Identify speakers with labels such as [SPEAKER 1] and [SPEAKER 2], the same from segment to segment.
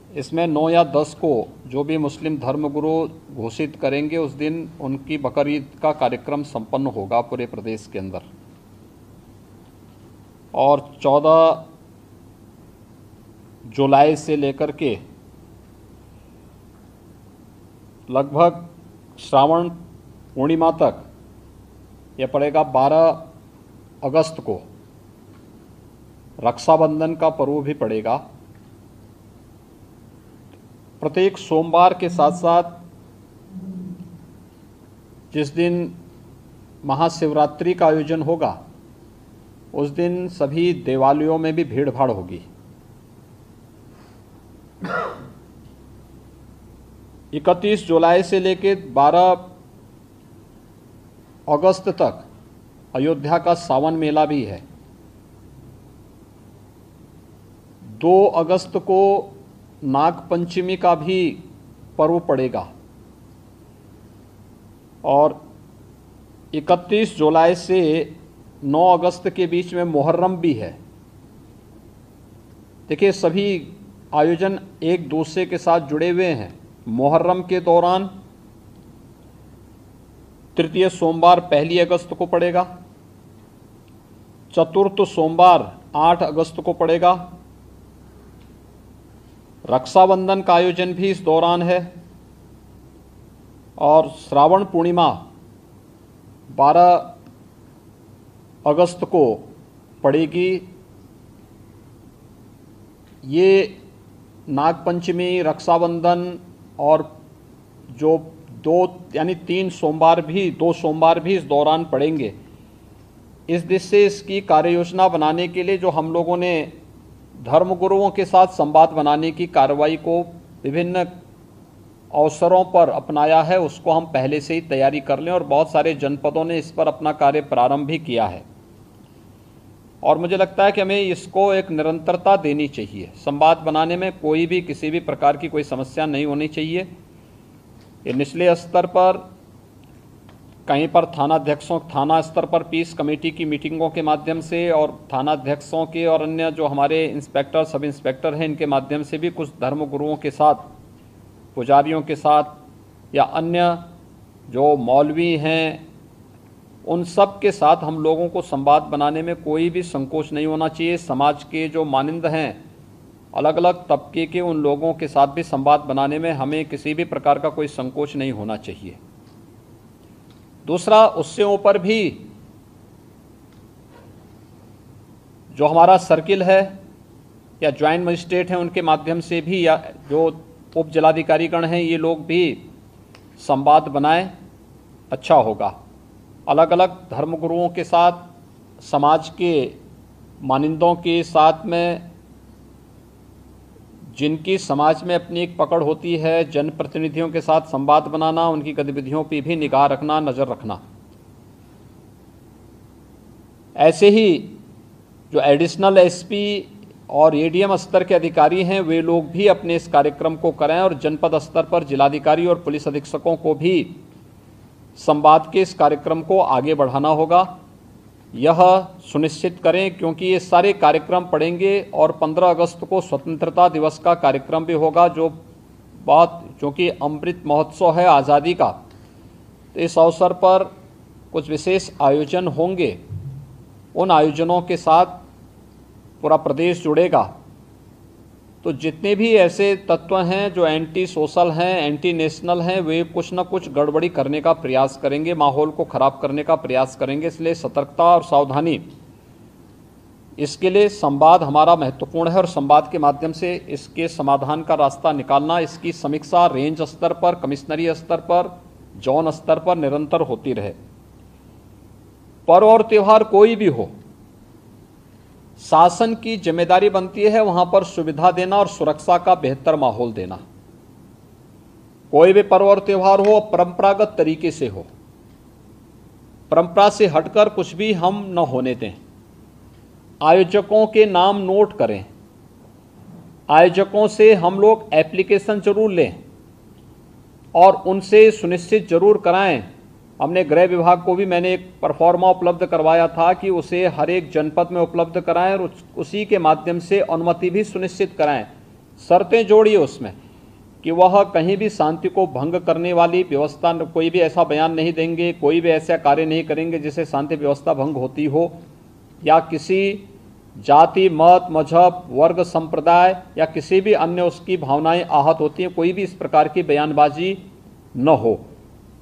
[SPEAKER 1] इसमें 9 या 10 को जो भी मुस्लिम धर्मगुरु घोषित करेंगे उस दिन उनकी बकरीद का कार्यक्रम संपन्न होगा पूरे प्रदेश के अंदर। और 14 जुलाई से लेकर के लगभग श्रावण पूर्णिमा तक यह पड़ेगा 12 अगस्त को रक्षाबंधन का पर्व भी पड़ेगा। प्रत्येक सोमवार के साथ साथ जिस दिन महाशिवरात्रि का आयोजन होगा उस दिन सभी देवालयों में भी भीड़ भाड़ होगी। 31 जुलाई से लेकर 12 अगस्त तक अयोध्या का सावन मेला भी है। 2 अगस्त को नाग पंचमी का भी पर्व पड़ेगा और 31 जुलाई से 9 अगस्त के बीच में मुहर्रम भी है। देखिए, सभी आयोजन एक दूसरे के साथ जुड़े हुए हैं। मुहर्रम के दौरान तृतीय सोमवार 1 अगस्त को पड़ेगा, चतुर्थ सोमवार 8 अगस्त को पड़ेगा। रक्षाबंधन का आयोजन भी इस दौरान है और श्रावण पूर्णिमा 12 अगस्त को पड़ेगी। ये नागपंचमी, रक्षाबंधन और जो 2 सोमवार भी इस दौरान पड़ेंगे। इस दिशा से इसकी कार्य योजना बनाने के लिए जो हम लोगों ने धर्मगुरुओं के साथ संवाद बनाने की कार्रवाई को विभिन्न अवसरों पर अपनाया है, उसको हम पहले से ही तैयारी कर लें और बहुत सारे जनपदों ने इस पर अपना कार्य प्रारंभ भी किया है। और मुझे लगता है कि हमें इसको एक निरंतरता देनी चाहिए। संवाद बनाने में कोई भी किसी भी प्रकार की कोई समस्या नहीं होनी चाहिए। ये निचले स्तर पर कहीं पर थाना स्तर पर पीस कमेटी की मीटिंगों के माध्यम से और थानाध्यक्षों के और अन्य जो हमारे इंस्पेक्टर, सब इंस्पेक्टर हैं, इनके माध्यम से भी कुछ धर्मगुरुओं के साथ, पुजारियों के साथ या अन्य जो मौलवी हैं उन सब के साथ हम लोगों को संवाद बनाने में कोई भी संकोच नहीं होना चाहिए। समाज के जो मानिंद हैं, अलग अलग तबके के, उन लोगों के साथ भी संवाद बनाने में हमें किसी भी प्रकार का कोई संकोच नहीं होना चाहिए। दूसरा, उससे ऊपर भी जो हमारा सर्किल है या ज्वाइंट मजिस्ट्रेट हैं उनके माध्यम से भी, या जो उप जिलाधिकारीगण हैं, ये लोग भी संवाद बनाएं, अच्छा होगा। अलग अलग धर्मगुरुओं के साथ, समाज के मानिंदों के साथ में, जिनकी समाज में अपनी एक पकड़ होती है, जनप्रतिनिधियों के साथ संवाद बनाना, उनकी गतिविधियों पर भी निगाह रखना, नज़र रखना। ऐसे ही जो एडिशनल एसपी और एडीएम स्तर के अधिकारी हैं, वे लोग भी अपने इस कार्यक्रम को करें और जनपद स्तर पर जिलाधिकारी और पुलिस अधीक्षकों को भी संवाद के इस कार्यक्रम को आगे बढ़ाना होगा। यह सुनिश्चित करें, क्योंकि ये सारे कार्यक्रम पड़ेंगे और 15 अगस्त को स्वतंत्रता दिवस का कार्यक्रम भी होगा, क्योंकि अमृत महोत्सव है आज़ादी का, तो इस अवसर पर कुछ विशेष आयोजन होंगे। उन आयोजनों के साथ पूरा प्रदेश जुड़ेगा। तो जितने भी ऐसे तत्व हैं जो एंटी सोशल हैं, एंटी नेशनल हैं, वे कुछ न कुछ गड़बड़ी करने का प्रयास करेंगे, माहौल को ख़राब करने का प्रयास करेंगे। इसलिए सतर्कता और सावधानी, इसके लिए संवाद हमारा महत्वपूर्ण है और संवाद के माध्यम से इसके समाधान का रास्ता निकालना, इसकी समीक्षा रेंज स्तर पर, कमिश्नरी स्तर पर, जोन स्तर पर निरंतर होती रहे। पर्व और त्यौहार कोई भी हो, शासन की जिम्मेदारी बनती है वहां पर सुविधा देना और सुरक्षा का बेहतर माहौल देना। कोई भी पर्व और त्यौहार हो, परंपरागत तरीके से हो, परंपरा से हटकर कुछ भी हम न होने दें। आयोजकों के नाम नोट करें, आयोजकों से हम लोग एप्लीकेशन जरूर लें और उनसे सुनिश्चित जरूर कराएं। हमने गृह विभाग को भी मैंने एक परफॉर्मा उपलब्ध करवाया था कि उसे हर एक जनपद में उपलब्ध कराएं और उसी के माध्यम से अनुमति भी सुनिश्चित कराएं। शर्तें जोड़िए उसमें कि वह कहीं भी शांति को भंग करने वाली व्यवस्था, कोई भी ऐसा बयान नहीं देंगे, कोई भी ऐसा कार्य नहीं करेंगे जिससे शांति व्यवस्था भंग होती हो, या किसी जाति, मत, मजहब, वर्ग, संप्रदाय या किसी भी अन्य उसकी भावनाएं आहत होती हैं, कोई भी इस प्रकार की बयानबाजी न हो।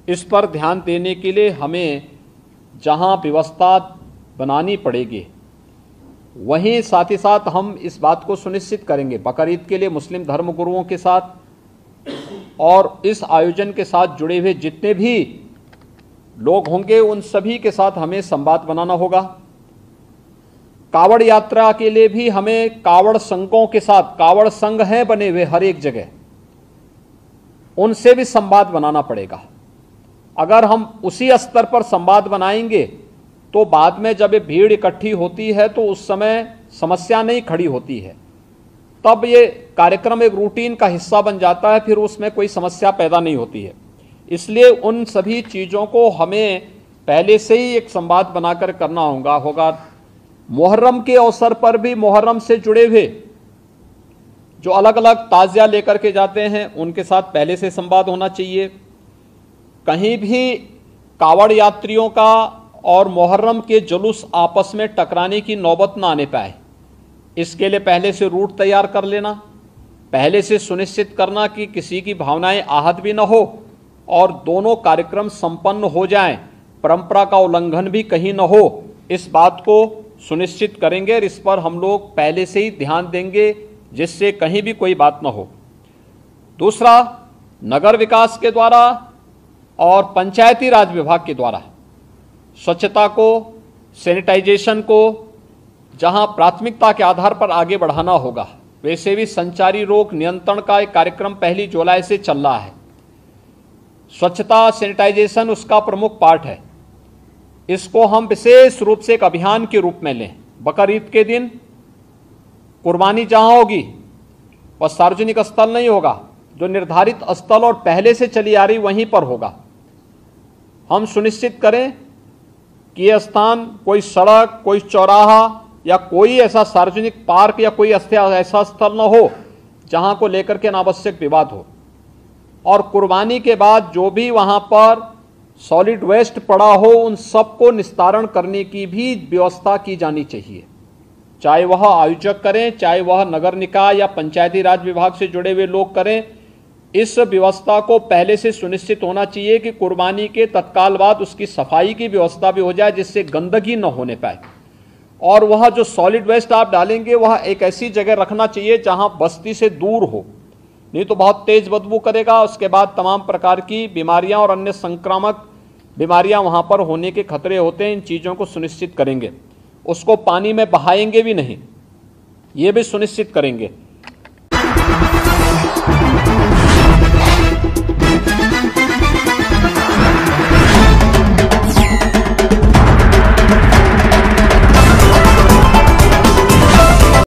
[SPEAKER 1] इस पर ध्यान देने के लिए हमें जहां व्यवस्था बनानी पड़ेगी, वहीं साथ ही साथ हम इस बात को सुनिश्चित करेंगे बकरीद के लिए मुस्लिम धर्मगुरुओं के साथ और इस आयोजन के साथ जुड़े हुए जितने भी लोग होंगे उन सभी के साथ हमें संवाद बनाना होगा। कावड़ यात्रा के लिए भी हमें कावड़ संघों के साथ, कावड़ संघ हैं बने हुए हर एक जगह, उनसे भी संवाद बनाना पड़ेगा। अगर हम उसी स्तर पर संवाद बनाएंगे तो बाद में जब ये भीड़ इकट्ठी होती है तो उस समय समस्या नहीं खड़ी होती है, तब ये कार्यक्रम एक रूटीन का हिस्सा बन जाता है, फिर उसमें कोई समस्या पैदा नहीं होती है। इसलिए उन सभी चीज़ों को हमें पहले से ही एक संवाद बनाकर करना होगा। मुहर्रम के अवसर पर भी मुहर्रम से जुड़े हुए जो अलग अलग ताज़िया लेकर के जाते हैं उनके साथ पहले से संवाद होना चाहिए। कहीं भी कावड़ यात्रियों का और मुहर्रम के जुलूस आपस में टकराने की नौबत ना आने पाए, इसके लिए पहले से रूट तैयार कर लेना, पहले से सुनिश्चित करना कि किसी की भावनाएं आहत भी न हो और दोनों कार्यक्रम संपन्न हो जाएं, परंपरा का उल्लंघन भी कहीं न हो, इस बात को सुनिश्चित करेंगे और इस पर हम लोग पहले से ही ध्यान देंगे जिससे कहीं भी कोई बात न हो। दूसरा, नगर विकास के द्वारा और पंचायती राज विभाग के द्वारा स्वच्छता को, सैनिटाइजेशन को जहां प्राथमिकता के आधार पर आगे बढ़ाना होगा, वैसे भी संचारी रोग नियंत्रण का एक कार्यक्रम 1 जुलाई से चल रहा है। स्वच्छता, सैनिटाइजेशन उसका प्रमुख पार्ट है। इसको हम विशेष रूप से एक अभियान के रूप में लें। बकरीद के दिन कुर्बानी जहां होगी वह सार्वजनिक स्थल नहीं होगा, जो निर्धारित स्थल और पहले से चली आ रही वहीं पर होगा। हम सुनिश्चित करें कि यह स्थान कोई सड़क, कोई चौराहा या कोई ऐसा सार्वजनिक पार्क या कोई ऐसा स्थल न हो जहां को लेकर के अनावश्यक विवाद हो। और कुर्बानी के बाद जो भी वहां पर सॉलिड वेस्ट पड़ा हो उन सबको निस्तारण करने की भी व्यवस्था की जानी चाहिए, चाहे वह आयोजक करें, चाहे वह नगर निकाय या पंचायती राज विभाग से जुड़े हुए लोग करें। इस व्यवस्था को पहले से सुनिश्चित होना चाहिए कि कुर्बानी के तत्काल बाद उसकी सफाई की व्यवस्था भी हो जाए जिससे गंदगी न होने पाए। और वह जो सॉलिड वेस्ट आप डालेंगे वह एक ऐसी जगह रखना चाहिए जहां बस्ती से दूर हो, नहीं तो बहुत तेज बदबू करेगा। उसके बाद तमाम प्रकार की बीमारियां और अन्य संक्रामक बीमारियां वहां पर होने के खतरे होते हैं। इन चीज़ों को सुनिश्चित करेंगे। उसको पानी में बहाएंगे भी नहीं, ये भी सुनिश्चित करेंगे।